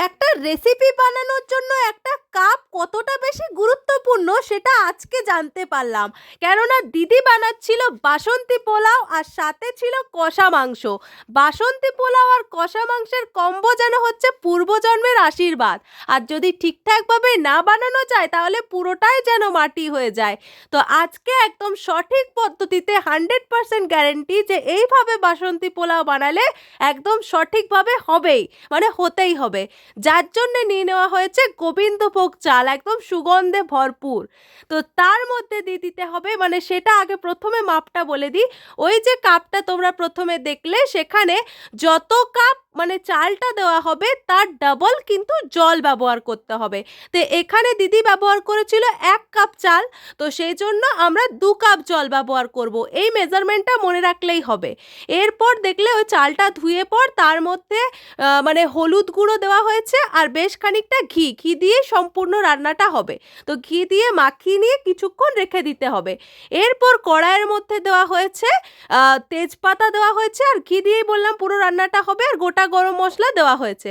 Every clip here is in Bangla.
একটা রেসিপি বানানোর জন্য একটা কাপ কতটা বেশি গুরুত্বপূর্ণ সেটা আজকে জানতে পারলাম। কেননা দিদি বানাচ্ছিল বাসন্তী পোলাও আর সাথে ছিল কষা মাংস। বাসন্তী পোলাও আর কষা মাংসের কম্বো যেন হচ্ছে পূর্বজন্মের আশীর্বাদ। আর যদি ঠিকঠাকভাবে না বানানো যায় তাহলে পুরোটাই যেন মাটি হয়ে যায়। তো আজকে একদম সঠিক পদ্ধতিতে 100% গ্যারেন্টি যে এইভাবে বাসন্তী পোলাও বানালে একদম সঠিকভাবে হবেই, মানে হতেই হবে। যার জন্য নিয়ে নেওয়া হয়েছে গোবিন্দভোগ চাল, একদম সুগন্ধে ভরপুর। তো তার মধ্যে দিয়ে দিতে হবে, মানে সেটা আগে প্রথমে মাপটা বলে দিই। ওই যে কাপটা তোমরা প্রথমে দেখলে সেখানে যত কাপ মানে চালটা দেওয়া হবে তার ডাবল কিন্তু জল ব্যবহার করতে হবে। তো এখানে দিদি ব্যবহার করেছিল 1 কাপ চাল, তো সেই জন্য আমরা 2 কাপ জল ব্যবহার করব। এই মেজারমেন্টটা মনে রাখলেই হবে। এরপর দেখলে ওই চালটা ধুয়ে পর তার মধ্যে মানে হলুদ গুঁড়ো দেওয়া হয়েছে আর বেশ খানিকটা ঘি দিয়ে সম্পূর্ণ রান্নাটা হবে। তো ঘি দিয়ে মাখিয়ে নিয়ে কিছুক্ষণ রেখে দিতে হবে। এরপর কড়াইয়ের মধ্যে দেওয়া হয়েছে তেজপাতা দেওয়া হয়েছে, আর ঘি দিয়েই বললাম পুরো রান্নাটা হবে, আর গোটা গরম মশলা দেওয়া হয়েছে।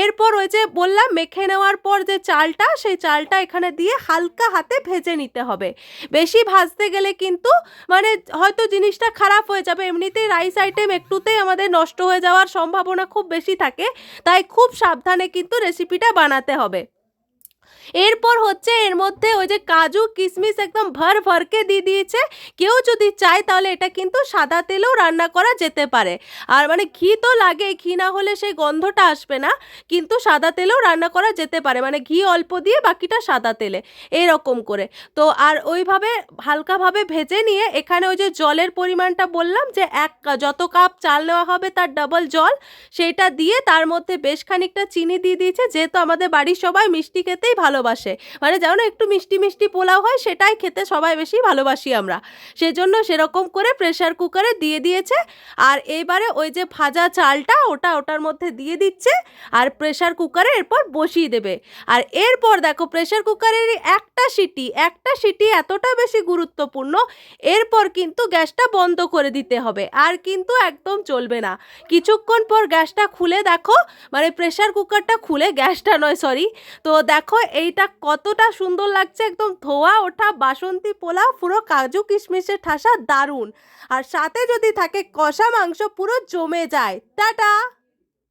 এরপর ওই যে বললাম মেখে নেওয়ার পর যে চালটা, সেই চালটা এখানে দিয়ে হালকা হাতে ভেজে নিতে হবে। বেশি ভাজতে গেলে কিন্তু মানে হয়তো জিনিসটা খারাপ হয়ে যাবে। এমনিতেই রাইস আইটেম একটুতেই আমাদের নষ্ট হয়ে যাওয়ার সম্ভাবনা খুব বেশি থাকে, তাই খুব সাবধানে কিন্তু রেসিপিটা বানাতে হবে। এরপর হচ্ছে এর মধ্যে ওই যে কাজু কিশমিশ একদম ভর ভরকে দিয়ে দিয়েছে। কেউ যদি চায় তাহলে এটা কিন্তু সাদা তেলেও রান্না করা যেতে পারে। আর মানে ঘি তো লাগে, ঘি না হলে সেই গন্ধটা আসবে না, কিন্তু সাদা তেলেও রান্না করা যেতে পারে, মানে ঘি অল্প দিয়ে বাকিটা সাদা তেলে এরকম করে। তো আর ওইভাবে হালকাভাবে ভেজে নিয়ে এখানে ওই যে জলের পরিমাণটা বললাম যে যত কাপ চাল নেওয়া হবে তার ডাবল জল, সেইটা দিয়ে তার মধ্যে বেশ খানিকটা চিনি দিয়ে দিয়েছে, যেহেতু আমাদের বাড়ির সবাই মিষ্টি খেতেই ভালোবাসে, মানে জানো একটু মিষ্টি মিষ্টি পোলাও হয় সেটাই খেতে সবাই বেশি ভালোবাসি আমরা, সেজন্য সেরকম করে প্রেসার কুকারে দিয়ে দিয়েছে। আর এবারে ওই যে ভাজা চালটা ওটার মধ্যে দিয়ে দিচ্ছে আর প্রেসার কুকারে এরপর বসিয়ে দেবে। আর এরপর দেখো প্রেসার কুকারের একটা সিটি এতটা বেশি গুরুত্বপূর্ণ। এরপর কিন্তু গ্যাসটা বন্ধ করে দিতে হবে, আর কিন্তু একদম চলবে না। কিছুক্ষণ পর গ্যাসটা খুলে দেখো, মানে প্রেসার কুকারটা খুলে, গ্যাসটা নয় সরি, তো দেখো এইটা কতটা সুন্দর লাগছে, একদম ধোয়া ওঠা বাসন্তী পোলাও, পুরো কাজু কিশমিশের ঠাসা, দারুণ। আর সাথে যদি থাকে কষা মাংস, পুরো জমে যায়। টাটা।